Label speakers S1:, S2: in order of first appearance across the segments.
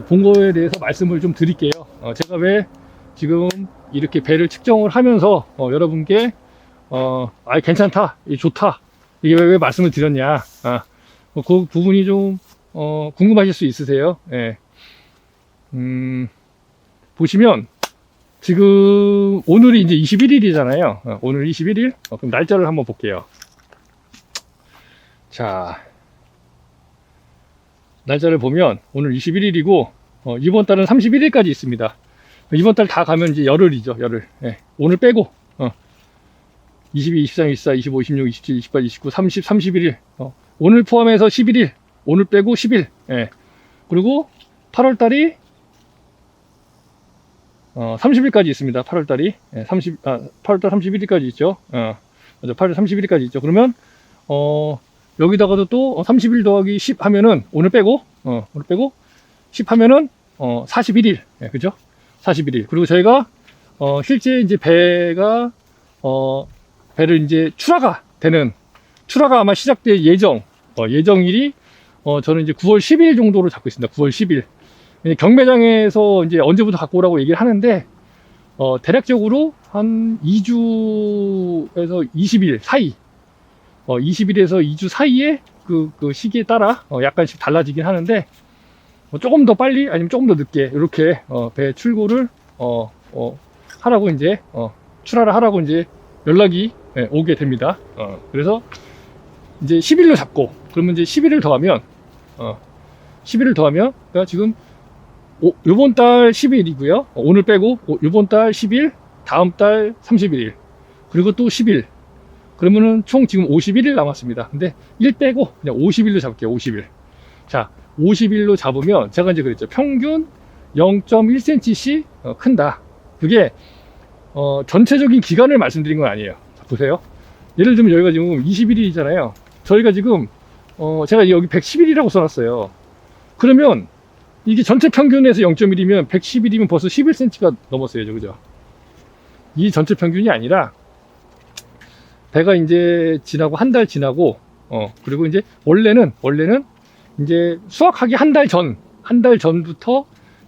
S1: 본 거에 대해서 말씀을 좀 드릴게요. 제가 왜 지금 이렇게 배를 측정을 하면서 여러분께 괜찮다, 좋다, 이게 왜 말씀을 드렸냐, 그 부분이 좀 궁금하실 수 있으세요. 예. 보시면 지금 오늘이 이제 21일이잖아요. 오늘 21일. 그럼 날짜를 한번 볼게요. 자, 날짜를 보면 오늘 21일이고 이번 달은 31일까지 있습니다. 이번 달 다 가면 이제 열흘이죠. 열흘. 예. 오늘 빼고 22, 23, 24, 25, 26, 27, 28, 29, 30, 31일. 오늘 포함해서 11일. 오늘 빼고 10일. 예. 그리고 8월 달이 30일까지 있습니다. 8월 달이. 예, 8월 달 31일까지 있죠. 맞아. 8월 31일까지 있죠. 그러면 여기다가도 또 30일 더하기 10 하면은 오늘 빼고 오늘 빼고 10 하면은 41일. 예, 그죠? 41일. 그리고 저희가 실제 이제 배가 배를 이제 출하가 아마 시작될 예정일이 저는 이제 9월 10일 정도로 잡고 있습니다. 9월 10일. 경매장에서 이제 언제부터 갖고 오라고 얘기를 하는데 대략적으로 한 2주에서 20일 사이 20일에서 2주 사이에 그 시기에 따라 약간씩 달라지긴 하는데 조금 더 빨리 아니면 조금 더 늦게 이렇게 배 출고를 하라고 이제 출하를 하라고 이제 연락이 오게 됩니다. 그래서 이제 10일로 잡고 그러면 이제 11을 더하면 11을 더하면 그러니까 지금 요번 달 10일이고요. 오늘 빼고 요번 달 10일, 다음 달 31일, 그리고 또 10일. 그러면은 총 지금 51일 남았습니다. 근데 1 빼고 그냥 50일로 잡을게요. 50일. 자, 50일로 잡으면 제가 이제 그랬죠. 평균 0.1cm씩 큰다. 그게 전체적인 기간을 말씀드린 건 아니에요. 자, 보세요. 예를 들면 여기가 지금 21일이잖아요. 저희가 지금 제가 여기 110일이라고 써놨어요. 그러면 이게 전체 평균에서 0.1이면 110일이면 벌써 11cm가 넘었어요. 그죠? 이 전체 평균이 아니라 배가 이제 지나고 한 달 지나고 그리고 이제 원래는 이제 수확하기 한 달 전부터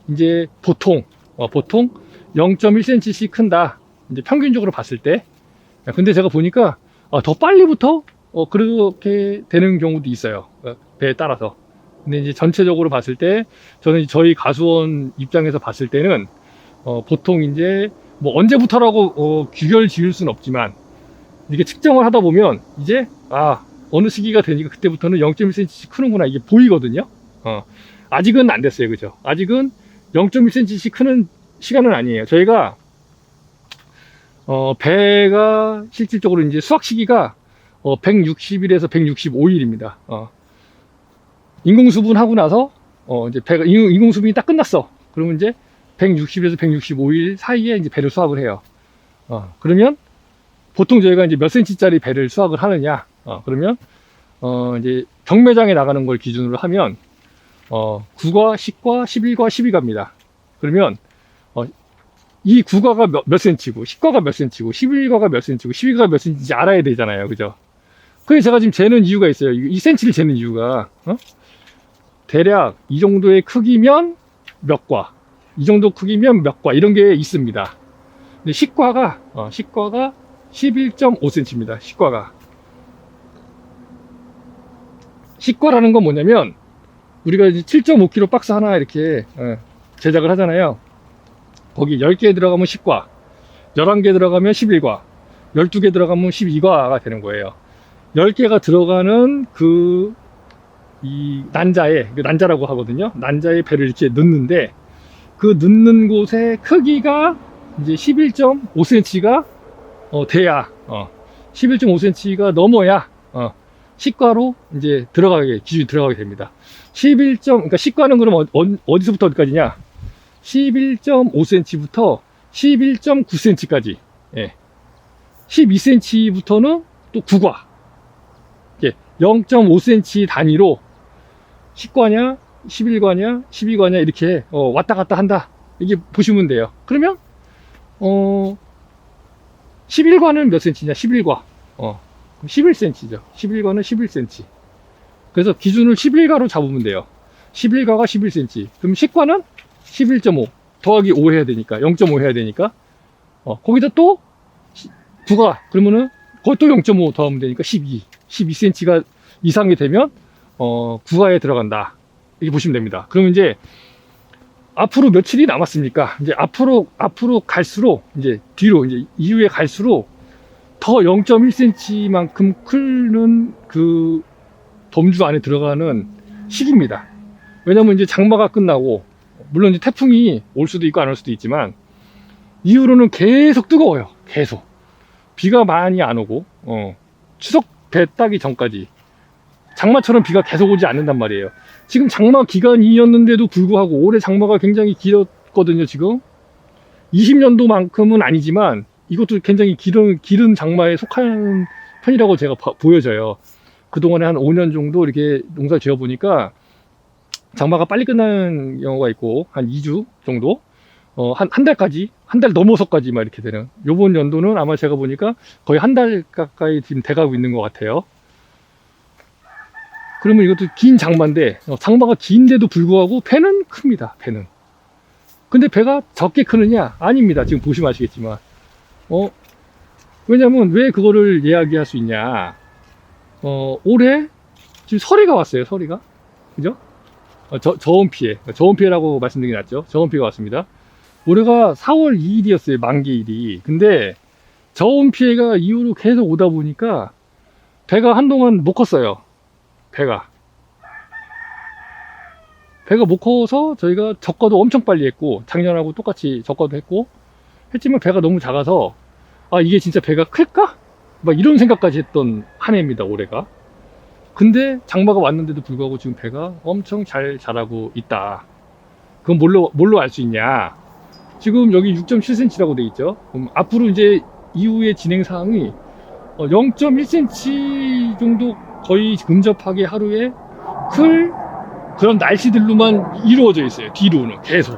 S1: 이제 보통 0.1cm씩 큰다. 이제 평균적으로 봤을 때. 근데 제가 보니까 더 빨리부터 그렇게 되는 경우도 있어요. 배에 따라서. 근데 이제 전체적으로 봤을 때 저는 저희 가수원 입장에서 봤을 때는 보통 이제 뭐 언제부터라고 규결 지을 수는 없지만 이게 측정을 하다 보면 이제 어느 시기가 되니까 그때부터는 0.1cm씩 크는구나 이게 보이거든요. 아직은 안 됐어요. 그죠? 아직은 0.1cm씩 크는 시간은 아니에요. 저희가 배가 실질적으로 이제 수확 시기가 160일에서 165일입니다. 인공수분 하고 나서 이제 배가 인공수분이 딱 끝났어. 그러면 이제 160에서 165일 사이에 이제 배를 수확을 해요. 그러면 보통 저희가 이제 몇 cm짜리 배를 수확을 하느냐? 그러면 이제 경매장에 나가는 걸 기준으로 하면 9과 10과 11과 12가입니다. 그러면 이 9가가 몇 cm고 10가가 몇 cm고 11가가 몇 cm고 12가가 몇 cm인지 알아야 되잖아요. 그죠? 그래서 제가 지금 재는 이유가 있어요. 2cm를 재는 이유가 대략 이 정도의 크기면 몇 과, 이 정도 크기면 몇 과 이런 게 있습니다. 근데 10과가 11.5cm입니다. 10과라는 건 뭐냐면 우리가 이제 7.5kg 박스 하나 이렇게 제작을 하잖아요. 거기 10개 들어가면 10과, 11개 들어가면 11과, 12개 들어가면 12과가 되는 거예요. 10개가 들어가는 이 난자라고 하거든요. 난자에 배를 이렇게 넣는데 그 넣는 곳의 크기가 이제 11.5cm가 돼야 11.5cm가 넘어야 식과로 이제 기준이 들어가게 됩니다. 그러니까 식과는 그럼 어디서부터 어디까지냐? 11.5cm부터 11.9cm까지. 12cm부터는 또 9과. 0.5cm 단위로 10과냐, 11과냐, 12과냐 이렇게 왔다 갔다 한다. 이게 보시면 돼요. 그러면 11과는 몇 cm냐? 11과. 11cm죠. 11과는 11cm. 그래서 기준을 11가로 잡으면 돼요. 11과가 11cm. 그럼 10과는 11.5 더하기 5 해야 되니까 0.5 해야 되니까 거기다 또 9가 그러면은 그것도 0.5 더하면 되니까 12cm가 이상이 되면 9과에 들어간다. 이렇게 보시면 됩니다. 그러면 이제 앞으로 며칠이 남았습니까? 이제 앞으로 갈수록 이제 뒤로 이제 이후에 갈수록 더 0.1cm만큼 크는 그 범주 안에 들어가는 시기입니다. 왜냐면 이제 장마가 끝나고 물론 이제 태풍이 올 수도 있고 안 올 수도 있지만 이후로는 계속 뜨거워요. 계속 비가 많이 안 오고 추석 배 따기 전까지 장마처럼 비가 계속 오지 않는단 말이에요. 지금 장마 기간이었는데도 불구하고 올해 장마가 굉장히 길었거든요. 지금 20년도만큼은 아니지만 이것도 굉장히 길은 장마에 속하는 편이라고 제가 보여져요. 그동안에 한 5년 정도 이렇게 농사를 지어 보니까 장마가 빨리 끝나는 경우가 있고 한 2주 정도 한 달까지 한 달 넘어서까지 막 이렇게 되는 요번 연도는 아마 제가 보니까 거의 한 달 가까이 지금 돼가고 있는 것 같아요. 그러면 이것도 긴 장마인데 장마가 긴데도 불구하고 배는 큽니다. 배는. 근데 배가 적게 크느냐? 아닙니다. 지금 보시면 아시겠지만 왜냐면 왜 그거를 이야기할 수 있냐? 올해 지금 서리가 왔어요. 서리가 그죠? 저온피해라고 말씀드리는 게 낫죠. 저온피해가 왔습니다. 올해가 4월 2일이었어요. 만기일이. 근데 저온피해가 이후로 계속 오다 보니까 배가 한동안 못 컸어요. 배가 못 커서 저희가 적과도 엄청 빨리 했고 작년하고 똑같이 적과도 했고 했지만 배가 너무 작아서 이게 진짜 배가 클까? 막 이런 생각까지 했던 한 해입니다. 올해가. 근데 장마가 왔는데도 불구하고 지금 배가 엄청 잘 자라고 있다. 그건 뭘로 알 수 있냐? 지금 여기 6.7cm라고 돼 있죠. 그럼 앞으로 이제 이후의 진행 사항이 0.1cm 정도 거의 근접하게 하루에 클 그런 날씨들로만 이루어져 있어요. 뒤로는 계속.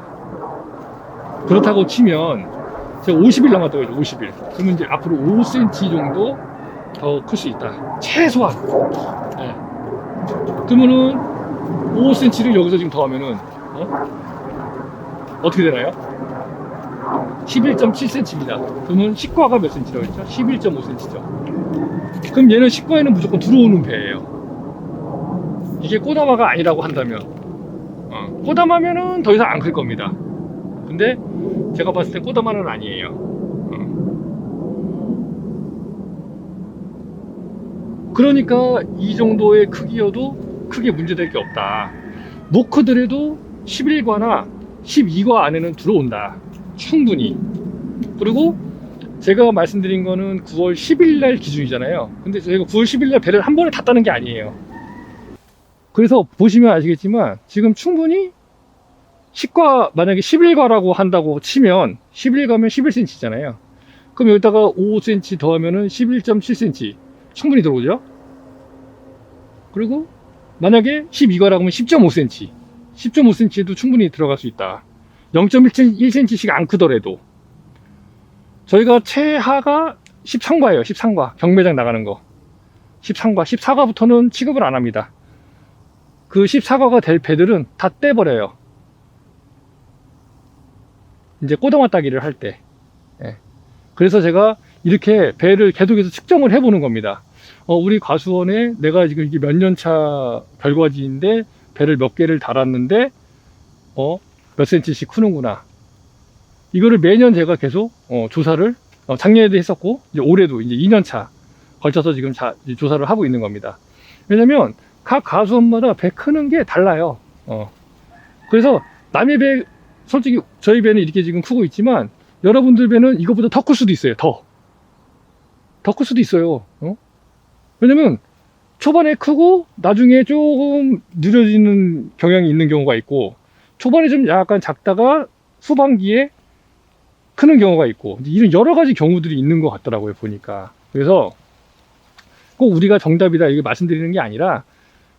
S1: 그렇다고 치면 제가 50일 남았다고 했죠. 50일. 그러면 이제 앞으로 5cm 정도 더 클 수 있다. 최소한. 네. 그러면은 5cm를 여기서 지금 더하면은 어떻게 되나요? 11.7cm입니다. 그러면 10과가 몇 cm라고 했죠? 11.5cm죠. 그럼 얘는 10과에는 무조건 들어오는 배예요. 이게 꼬다마가 아니라고 한다면 꼬다마면은 더 이상 안 클 겁니다. 근데 제가 봤을 때 꼬다마는 아니에요. 그러니까 이 정도의 크기여도 크게 문제될 게 없다. 못 크더라도 11과나 12과 안에는 들어온다. 충분히. 그리고 제가 말씀드린 거는 9월 10일 날 기준이잖아요. 근데 저희가 9월 10일 날 배를 한 번에 다 따는 게 아니에요. 그래서 보시면 아시겠지만 지금 충분히 10과 만약에 11과라고 한다고 치면 11과면 11cm잖아요. 그럼 여기다가 5cm 더하면은 11.7cm 충분히 들어오죠. 그리고 만약에 12과라고 하면 10.5cm 10.5cm에도 충분히 들어갈 수 있다. 0.1cm씩 안 크더라도 저희가 최하가 13과예요. 13과 경매장 나가는 거 13과 14과부터는 취급을 안 합니다. 그 14과가 될 배들은 다 떼버려요. 이제 꼬다마 따기를 할 때. 그래서 제가 이렇게 배를 계속해서 측정을 해보는 겁니다. 우리 과수원에 내가 지금 이게 몇 년 차 결과지인데 배를 몇 개를 달았는데 몇 센치씩 크는구나. 이거를 매년 제가 계속 조사를 작년에도 했었고 이제 올해도 이제 2년 차 걸쳐서 지금 조사를 하고 있는 겁니다. 왜냐면 각 과수원마다 배 크는 게 달라요. 그래서 남의 배 솔직히 저희 배는 이렇게 지금 크고 있지만 여러분들 배는 이거보다 더 클 수도 있어요. 더 클 수도 있어요. 왜냐면 초반에 크고 나중에 조금 느려지는 경향이 있는 경우가 있고 초반에 좀 약간 작다가 후반기에 크는 경우가 있고 이런 여러 가지 경우들이 있는 것 같더라고요. 보니까. 그래서 꼭 우리가 정답이다 이게 말씀드리는 게 아니라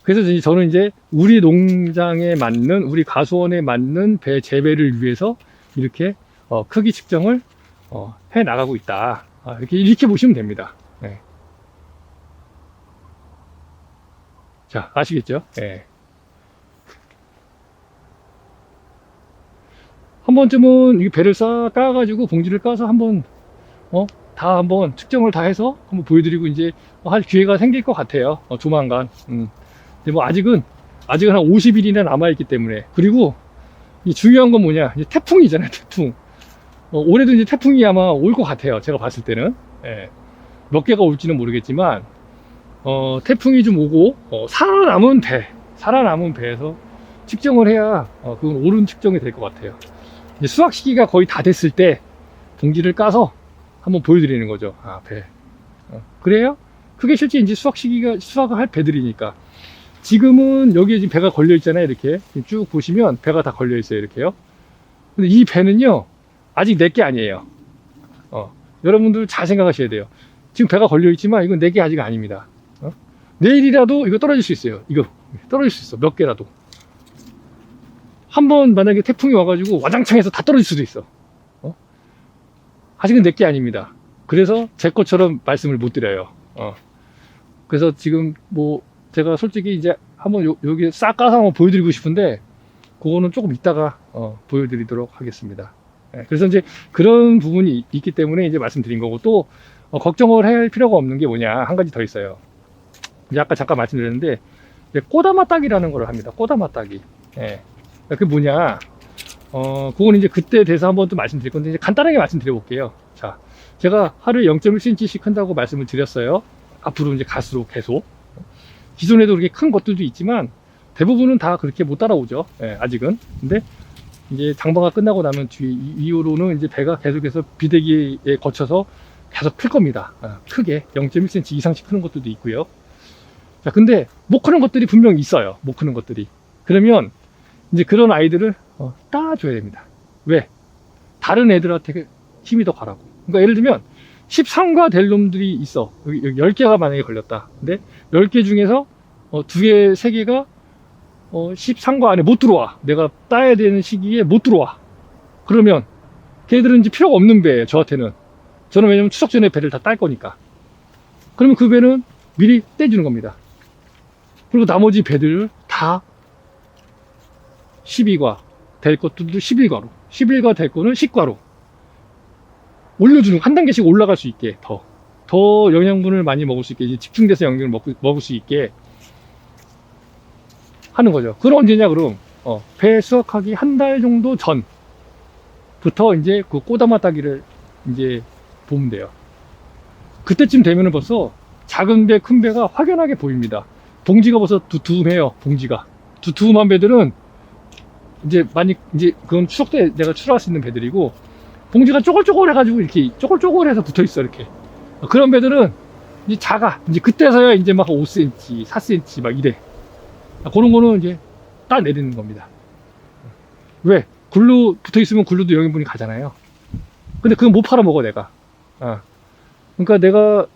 S1: 그래서 저는 이제 우리 농장에 맞는 우리 가수원에 맞는 배 재배를 위해서 이렇게 크기 측정을 해 나가고 있다. 이렇게 보시면 됩니다. 네. 자, 아시겠죠? 네. 한 번쯤은 이 배를 싹 까가지고 봉지를 까서 한번 다 한번 측정을 다 해서 한번 보여드리고 이제 할 기회가 생길 것 같아요. 조만간. 근데 뭐 아직은 한 50일이나 남아있기 때문에. 그리고 이 중요한 건 뭐냐, 이제 태풍이잖아요. 태풍. 올해도 이제 태풍이 아마 올 것 같아요. 제가 봤을 때는. 예. 몇 개가 올지는 모르겠지만 태풍이 좀 오고 살아남은 배에서 측정을 해야 그건 옳은 측정이 될 것 같아요. 이제 수확 시기가 거의 다 됐을 때 봉지를 까서 한번 보여드리는 거죠. 배. 그래요? 그게 실제 이제 수확을 할 배들이니까. 지금은 여기에 지금 배가 걸려 있잖아요. 이렇게 쭉 보시면 배가 다 걸려 있어요. 이렇게요. 근데 이 배는요, 아직 내게 아니에요. 여러분들 잘 생각하셔야 돼요. 지금 배가 걸려 있지만 이건 내게 아직 아닙니다. 내일이라도 이거 떨어질 수 있어요. 이거 떨어질 수 있어. 몇 개라도. 한번 만약에 태풍이 와가지고 와장창해서 다 떨어질 수도 있어. 아직은 내게 아닙니다. 그래서 제 것처럼 말씀을 못 드려요. 그래서 지금 뭐 제가 솔직히 이제 한번 여기 싹 까서 한번 보여드리고 싶은데 그거는 조금 이따가 보여드리도록 하겠습니다. 그래서 이제 그런 부분이 있기 때문에 이제 말씀드린 거고, 또 걱정을 할 필요가 없는 게 뭐냐, 한 가지 더 있어요. 이제 아까 잠깐 말씀드렸는데 꼬다마 따기라는 걸 합니다. 꼬다마 따기. 그게 뭐냐, 그건 이제 그때 대해서 한번 또 말씀드릴 건데 이제 간단하게 말씀드려 볼게요. 자, 제가 하루에 0.1cm씩 큰다고 말씀을 드렸어요. 앞으로 이제 갈수록 계속. 기존에도 그렇게 큰 것들도 있지만 대부분은 다 그렇게 못 따라오죠. 아직은. 근데 이제 장마가 끝나고 나면 이후로는 이제 배가 계속해서 비대기에 거쳐서 계속 클 겁니다. 크게 0.1cm 이상씩 크는 것들도 있고요. 자, 근데 못 크는 것들이 분명히 있어요. 못 크는 것들이. 그러면 이제 그런 아이들을 따줘야 됩니다. 왜? 다른 애들한테 힘이 더 가라고. 그러니까 예를 들면 13과 될 놈들이 있어. 여기 10개가 만약에 걸렸다. 근데 10개 중에서 2개, 3개가 13과 안에 못 들어와. 내가 따야 되는 시기에 못 들어와. 그러면 걔들은 이제 필요가 없는 배예요. 저한테는. 저는 왜냐면 추석 전에 배를 다 딸 거니까. 그러면 그 배는 미리 떼주는 겁니다. 그리고 나머지 배들을 다 12과 될 것들도 11과로, 11과 될 거는 10과로 올려주는, 한 단계씩 올라갈 수 있게, 더 영양분을 많이 먹을 수 있게, 이제 집중돼서 영양분을 먹을 수 있게 하는 거죠. 그건 언제냐, 그럼 배 수확하기 한 달 정도 전부터 이제 그 꼬다마 따기를 이제 보면 돼요. 그때쯤 되면은 벌써 작은 배, 큰 배가 확연하게 보입니다. 봉지가 벌써 두툼해요. 봉지가 두툼한 배들은 이제 그건 추석 때 내가 출하할 수 있는 배들이고, 봉지가 쪼글쪼글 해가지고 이렇게 쪼글쪼글해서 붙어 있어. 이렇게 그런 배들은 이제 작아. 이제 그때서야 이제 막 5cm, 4cm 막 이래. 그런 거는 이제 따 내리는 겁니다. 왜? 굴로 붙어 있으면 굴로도 영양분이 가잖아요. 근데 그건 못 팔아 먹어, 내가. 그러니까 내가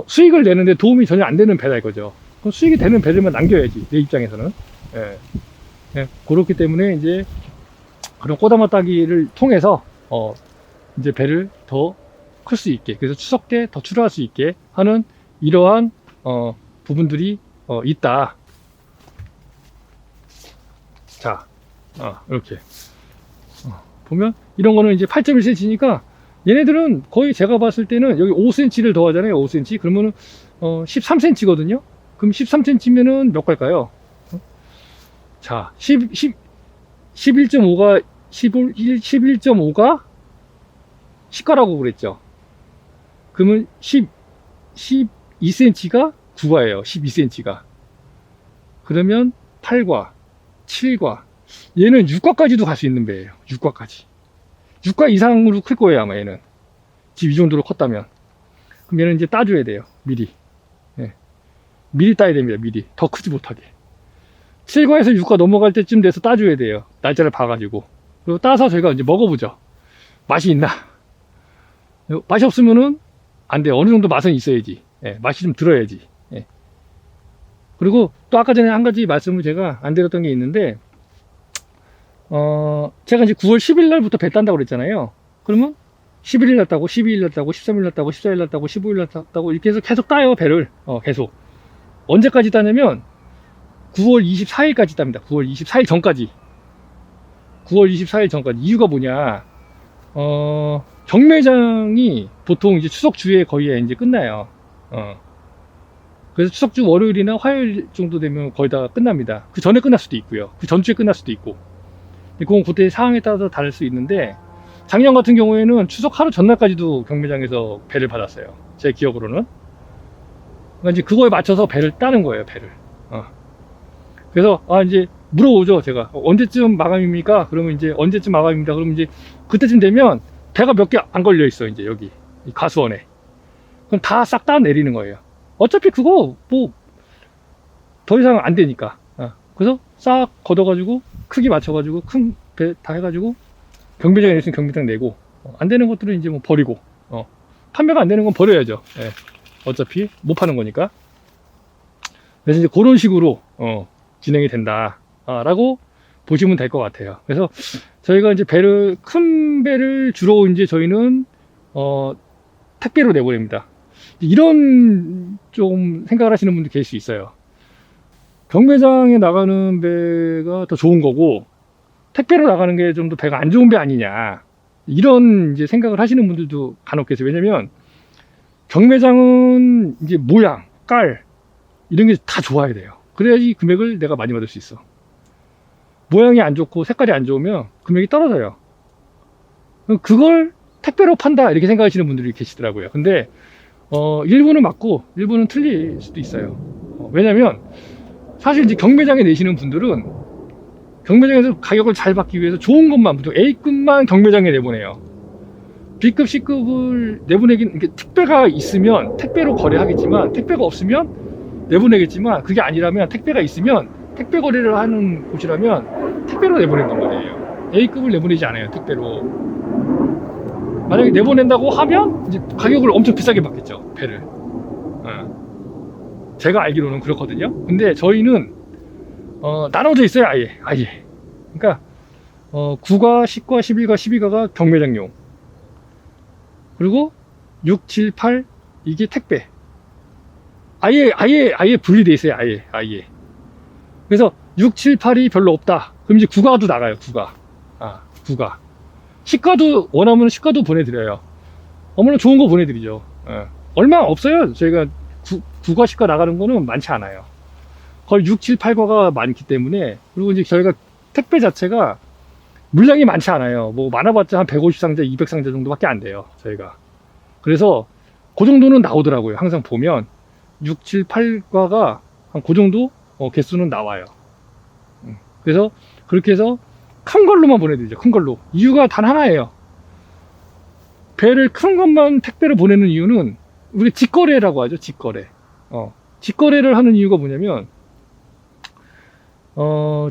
S1: 수익을 내는데 도움이 전혀 안 되는 배다 이거죠. 그럼 수익이 되는 배들만 남겨야지, 내 입장에서는. 그렇기 때문에 이제 그런 꼬다마 따기를 통해서 이제 배를 더 클 수 있게, 그래서 추석 때 더 출하할 수 있게 하는 이러한 부분들이 있다. 자, 이렇게 보면 이런 거는 이제 8.1cm니까 얘네들은 거의 제가 봤을 때는 여기 5cm를 더하잖아요. 5cm 그러면은 13cm거든요. 그럼 13cm면은 몇 갈까요? 자, 11.5가 11.5가 10가라고 그랬죠. 그러면 12cm가 9가예요. 12cm가. 그러면 8과, 7과, 얘는 6과까지도 갈 수 있는 배예요. 6과까지. 6과 이상으로 클 거예요, 아마 얘는. 지금 이 정도로 컸다면. 그럼 얘는 이제 따줘야 돼요. 미리. 미리 따야 됩니다. 미리. 더 크지 못하게. 7과에서 6과 넘어갈 때쯤 돼서 따줘야 돼요. 날짜를 봐가지고. 그리고 따서 저희가 이제 먹어보죠. 맛이 있나? 맛이 없으면은 안 돼요. 어느 정도 맛은 있어야지. 맛이 좀 들어야지. 그리고 또 아까 전에 한 가지 말씀을 제가 안 드렸던 게 있는데, 제가 이제 9월 10일 날부터 배 딴다고 그랬잖아요. 그러면 11일 날 따고, 12일 날 따고, 13일 날 따고, 14일 날 따고, 15일 날 따고, 이렇게 해서 계속 따요, 배를. 계속. 언제까지 따냐면 9월 24일까지 땁니다. 9월 24일 전까지. 9월 24일 전까지. 이유가 뭐냐, 경매장이 보통 이제 추석 주에 거의 이제 끝나요. 그래서 추석주 월요일이나 화요일 정도 되면 거의 다 끝납니다. 그 전에 끝날 수도 있고요. 그 전주에 끝날 수도 있고. 그건 그때 상황에 따라서 다를 수 있는데, 작년 같은 경우에는 추석 하루 전날까지도 경매장에서 배를 받았어요. 제 기억으로는. 그러니까 이제 그거에 맞춰서 배를 따는 거예요, 배를. 그래서, 이제 물어보죠, 제가. 언제쯤 마감입니까? 그러면 이제 언제쯤 마감입니다. 그러면 이제 그때쯤 되면 배가 몇 개 안 걸려 있어, 이제 여기. 이 가수원에. 그럼 다 싹 다 내리는 거예요. 어차피 그거 뭐 더 이상 안 되니까. 그래서 싹 걷어가지고 크기 맞춰가지고 큰 배 다 해가지고 경매장에 있으면 경매장 내고, 안 되는 것들은 이제 뭐 버리고, 판매가 안 되는 건 버려야죠. 예. 어차피 못 파는 거니까. 그래서 이제 그런 식으로 진행이 된다 라고 보시면 될 것 같아요. 그래서 저희가 이제 큰 배를 주로 이제 저희는 택배로 내보냅니다. 이런 좀 생각을 하시는 분들 계실 수 있어요. 경매장에 나가는 배가 더 좋은 거고 택배로 나가는 게 좀 더 배가 안 좋은 배 아니냐, 이런 이제 생각을 하시는 분들도 간혹 계세요. 왜냐면 경매장은 이제 모양, 깔 이런 게 다 좋아야 돼요. 그래야지 금액을 내가 많이 받을 수 있어. 모양이 안 좋고 색깔이 안 좋으면 금액이 떨어져요. 그걸 택배로 판다 이렇게 생각하시는 분들이 계시더라고요. 근데 일부는 맞고 일부는 틀릴 수도 있어요. 왜냐면 사실 이제 경매장에 내시는 분들은 경매장에서 가격을 잘 받기 위해서 좋은 것만, 보통 A급만 경매장에 내보내요. B급, C급을 내보내긴, 택배가 있으면 택배로 거래하겠지만, 택배가 없으면 내보내겠지만, 그게 아니라면 택배가 있으면 택배 거래를 하는 곳이라면 택배로 내보낸단 말이에요. A급을 내보내지 않아요, 택배로. 만약에 내보낸다고 하면 이제 가격을 엄청 비싸게 받겠죠, 배를. 제가 알기로는 그렇거든요. 근데 저희는 나눠져 있어요, 아예. 그러니까 9가, 10가, 11가, 12가가 경매장용, 그리고 6, 7, 8 이게 택배. 아예 분리돼 있어요. 아예. 그래서 6, 7, 8이 별로 없다. 그럼 이제 9가도 나가요. 9가. 10가도 원하면 10가도 보내드려요. 물론 좋은 거 보내드리죠. 얼마 없어요. 저희가 9가, 10가 나가는 거는 많지 않아요. 거의 6, 7, 8가가 많기 때문에. 그리고 이제 저희가 택배 자체가 물량이 많지 않아요. 뭐 많아봤자 한 150상자, 200상자 정도밖에 안 돼요, 저희가. 그래서 그 정도는 나오더라고요. 항상 보면 6, 7, 8가가 한 그 정도 개수는 나와요. 그래서 그렇게 해서 큰 걸로만 보내드리죠. 큰 걸로. 이유가 단 하나예요. 배를 큰 것만 택배로 보내는 이유는 우리 직거래라고 하죠. 직거래. 직거래를 하는 이유가 뭐냐면,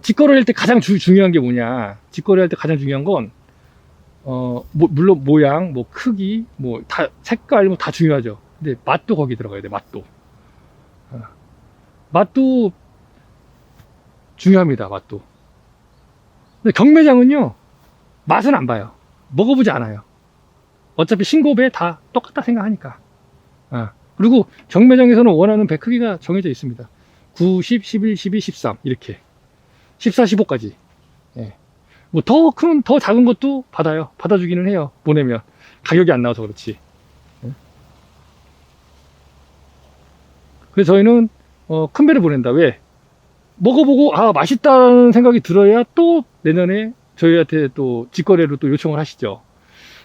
S1: 직거래할 때 가장 중요한 게 뭐냐. 직거래할 때 가장 중요한 건, 물론 모양, 뭐 크기, 뭐 다, 색깔, 뭐 다 중요하죠. 근데 맛도 거기 들어가야 돼, 맛도. 맛도 중요합니다, 맛도. 근데 경매장은요, 맛은 안 봐요. 먹어보지 않아요. 어차피 신고배 다 똑같다 생각하니까. 그리고 경매장에서는 원하는 배 크기가 정해져 있습니다. 9, 10, 11, 12, 13 이렇게 14, 15까지. 뭐 더 큰, 더 작은 것도 받아주기는 해요. 보내면 가격이 안 나와서 그렇지. 그래서 저희는 큰 배를 보낸다. 왜? 먹어보고 맛있다는 생각이 들어야 또 내년에 저희한테 또 직거래로 또 요청을 하시죠.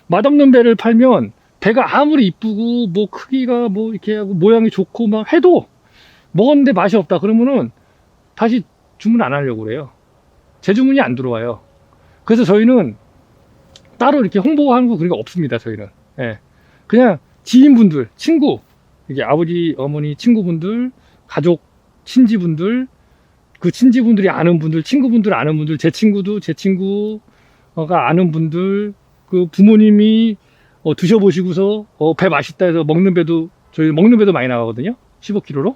S1: 맛없는 배를 팔면 배가 아무리 이쁘고 뭐 크기가 뭐 이렇게 하고 모양이 좋고 막 해도 먹었는데 맛이 없다 그러면은 다시 주문 안 하려고 그래요. 재주문이 안 들어와요. 그래서 저희는 따로 이렇게 홍보하는 거 그런 거 없습니다. 저희는 그냥 지인분들, 친구, 이게 아버지, 어머니, 친구분들, 가족, 친지분들, 그 친지분들이 아는 분들, 친구분들 아는 분들, 제 친구도 제 친구가 아는 분들, 그 부모님이 드셔보시고서 배 맛있다 해서 먹는 배도, 저희 먹는 배도 많이 나가거든요. 15kg로.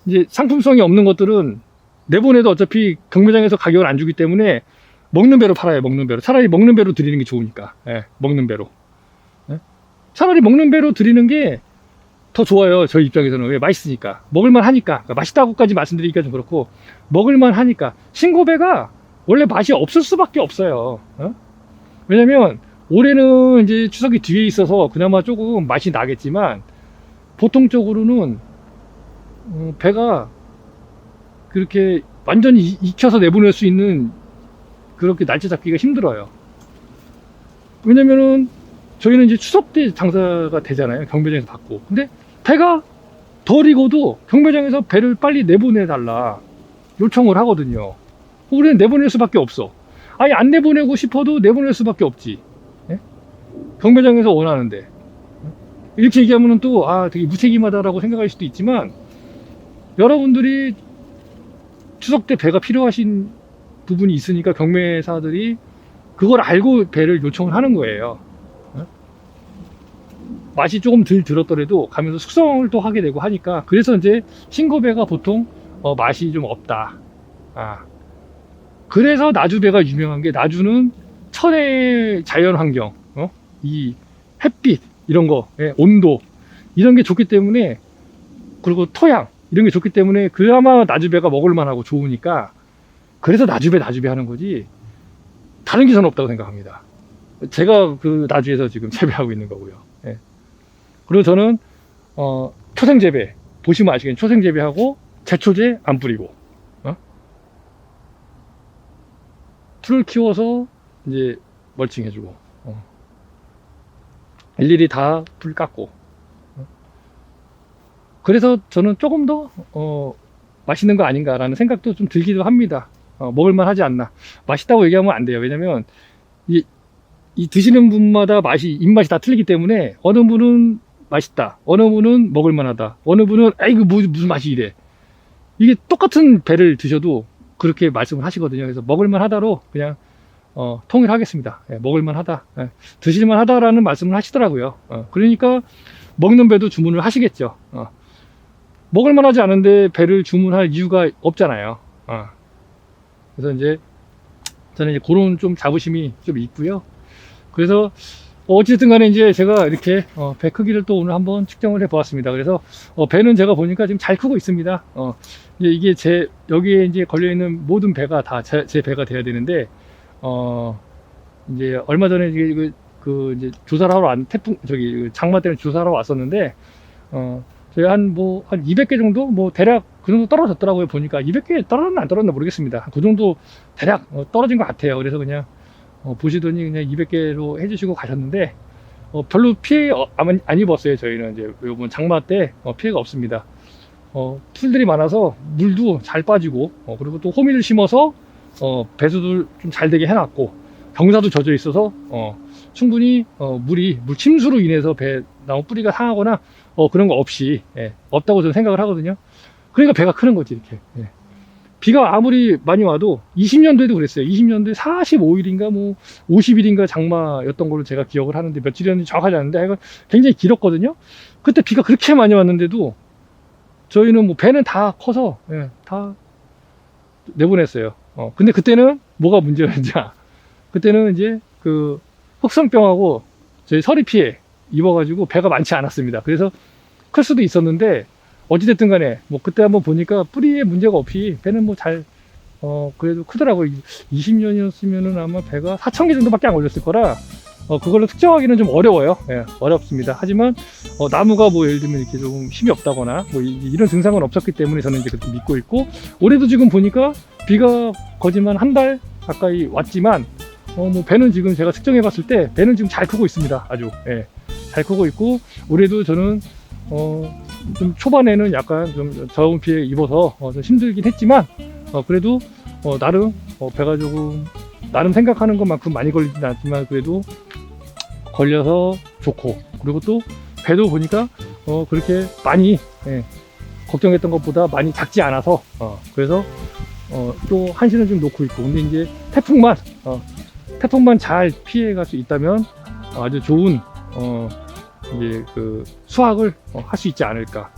S1: 이제 상품성이 없는 것들은 내보내도 어차피 경매장에서 가격을 안 주기 때문에 먹는 배로 팔아요. 먹는 배로. 차라리 먹는 배로 드리는 게 좋으니까. 먹는 배로. 차라리 먹는 배로 드리는 게 더 좋아요. 저희 입장에서는. 왜? 맛있으니까. 먹을만 하니까. 그러니까 맛있다고까지 말씀드리기가 좀 그렇고, 먹을만 하니까. 신고배가 원래 맛이 없을 수밖에 없어요. 왜냐면 올해는 이제 추석이 뒤에 있어서 그나마 조금 맛이 나겠지만 보통적으로는 배가 그렇게 완전히 익혀서 내보낼 수 있는 그렇게 날짜 잡기가 힘들어요. 왜냐면은 저희는 이제 추석 때 장사가 되잖아요. 경매장에서 받고. 근데 배가 덜 익어도 경매장에서 배를 빨리 내보내달라 요청을 하거든요. 우리는 내보낼 수밖에 없어. 아니 안 내보내고 싶어도 내보낼 수밖에 없지. 예? 경매장에서 원하는데. 이렇게 얘기하면 또 되게 무책임하다라고 생각할 수도 있지만 여러분들이 추석 때 배가 필요하신 부분이 있으니까 경매사들이 그걸 알고 배를 요청을 하는 거예요. 맛이 조금 덜 들었더라도 가면서 숙성을 또 하게 되고 하니까 그래서 이제 싱거배가 보통 맛이 좀 없다. 그래서 나주배가 유명한 게 나주는 천혜의 자연 환경, 이 햇빛 이런 거, 온도 이런 게 좋기 때문에 그리고 토양 이런 게 좋기 때문에 그나마 나주배가 먹을만하고 좋으니까 그래서 나주배 하는 거지 다른 기사는 없다고 생각합니다. 제가 그 나주에서 지금 재배하고 있는 거고요. 그리고 저는 초생 재배 보시면 아시겠지만 초생 재배하고 제초제 안 뿌리고 풀을 키워서 이제 멀칭해주고 일일이 다 풀 깎고 그래서 저는 조금 더 맛있는 거 아닌가라는 생각도 좀 들기도 합니다. 먹을만 하지 않나. 맛있다고 얘기하면 안 돼요. 왜냐면 이 드시는 분마다 입맛이 다 틀리기 때문에 어느 분은 맛있다, 어느 분은 먹을만하다, 어느 분은 이거 무슨 맛이 이래. 이게 똑같은 배를 드셔도 그렇게 말씀을 하시거든요. 그래서 먹을만하다로 그냥 통일하겠습니다. 먹을만하다, 드실만하다라는 말씀을 하시더라고요. 그러니까 먹는 배도 주문을 하시겠죠. 먹을만하지 않은데 배를 주문할 이유가 없잖아요. 그래서 이제 저는 이제 그런 좀 자부심이 좀 있고요. 그래서 어쨌든 간에 이제 제가 이렇게 배 크기를 또 오늘 한번 측정을 해 보았습니다. 그래서 배는 제가 보니까 지금 잘 크고 있습니다. 이게 여기에 이제 걸려 있는 모든 배가 다 제 배가 돼야 되는데 이제 얼마 전에 이제 조사를 하러 장마 때문에 조사를 하러 왔었는데 저희 한 200개 정도 대략 그 정도 떨어졌더라고요. 보니까 200개 떨어졌나 안 떨어졌나 모르겠습니다. 그 정도 대략 떨어진 것 같아요. 그래서 그냥 보시더니 그냥 200개로 해주시고 가셨는데 별로 피해 안 입었어요. 저희는 이제 요번 장마 때 피해가 없습니다. 풀들이 많아서 물도 잘 빠지고 그리고 또 호미를 심어서 배수도 좀 잘 되게 해놨고 경사도 젖어 있어서 충분히 물 침수로 인해서 나무 뿌리가 상하거나 그런 거 없이 없다고 저는 생각을 하거든요. 그러니까 배가 크는 거지 이렇게. 비가 아무리 많이 와도 20년도에도 그랬어요. 20년도에 45일인가 50일인가 장마였던 걸로 제가 기억을 하는데 며칠이었는지 정확하지 않은데 하여간 굉장히 길었거든요. 그때 비가 그렇게 많이 왔는데도 저희는 배는 다 커서 다 내보냈어요. 근데 그때는 뭐가 문제였냐? 그때는 이제 그 흑성병하고 저희 서리 피해 입어가지고 배가 많지 않았습니다. 그래서 클 수도 있었는데 어찌됐든 간에 그때 한번 보니까 뿌리에 문제가 없이 배는 그래도 크더라고요. 20년이었으면은 아마 배가 4,000개 정도밖에 안 걸렸을 거라 그걸로 특정하기는 좀 어려워요. 어렵습니다. 하지만 나무가 예를 들면 이렇게 좀 힘이 없다거나 이런 증상은 없었기 때문에 저는 이제 그렇게 믿고 있고 올해도 지금 보니까 비가 거짓말 한 달 가까이 왔지만 배는 지금 제가 측정해 봤을 때 배는 지금 잘 크고 있습니다. 아주 잘 크고 있고 올해도 저는 좀 초반에는 약간 좀 저온 피해 입어서 좀 힘들긴 했지만 그래도 나름 배가 조금 나름 생각하는 것만큼 많이 걸리진 않지만 그래도 걸려서 좋고 그리고 또 배도 보니까 그렇게 많이 걱정했던 것보다 많이 작지 않아서 그래서 또 한시는 좀 놓고 있고 근데 이제 태풍만 잘 피해갈 수 있다면 아주 좋은 이제 그 수확을 할 수 있지 않을까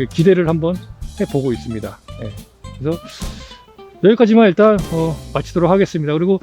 S1: 기대를 한번 해보고 있습니다. 그래서 여기까지만 일단 마치도록 하겠습니다. 그리고